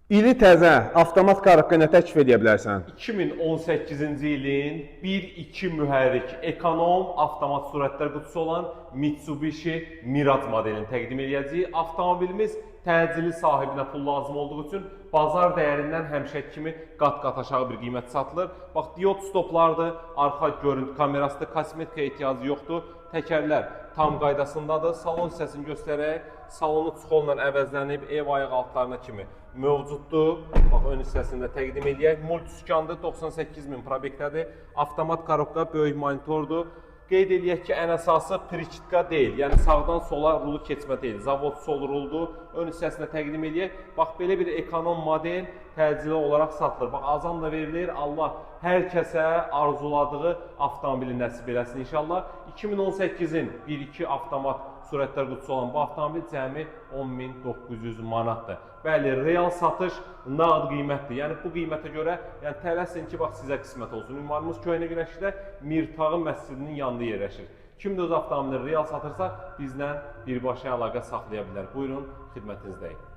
İli təzə avtomat qarabka nə təklif edə bilərsən? 2018-ci ilin 1.2 mühərrik ekonom avtomat sürətlər qutusu olan Mitsubishi Mirage modelini təqdim edəcəyik. Avtomobilimiz təcili sahibinə pul lazım olduğu üçün bazar dəyərindən həmişəki kimi qat-qat aşağı bir qiymət satılır. Bax, diod stoplardır, arxa görüntü kamerasıdır, kosmetikaya ehtiyacı yoxdur. Təkərlər tam qaydasındadır. Salon hissəsini göstərək. Salonu çuxolla əvəzlənib, ev ayaq altlarına kimi mövcuddur. Bax, ön hissəsində təqdim edək. Multisükandır, 98.000 probektədir. Avtomat korobka, böyük monitordur. Qeyd edək ki, ən əsası priçitka deyil, yəni sağdan sola rulu keçmə deyil, zavod sol ruldur. Ön hissəsində təqdim edək. Bax, belə bir ekonom model təcili olaraq satılır. Bax, azam da verilir. Allah hər kəsə arzuladığı avtomobili nəsib eləsin inşallah. 2018-in 1.2 avtomat sürətlər qutusu olan bu avtomobil cəmi 10.900 manatdır. Bəli, real satış nağd qiymətdir. Yəni bu qiymətə görə tələsin ki, bax sizə qismət olsun. Ünvanımız Köhnə Günəşdə Mirtağı məscidinin yanında yerləşir. Kim də öz avtomobilini real satırsa bizlə birbaşa əlaqə saxlaya bilər. Buyurun, xidmətinizdəyik.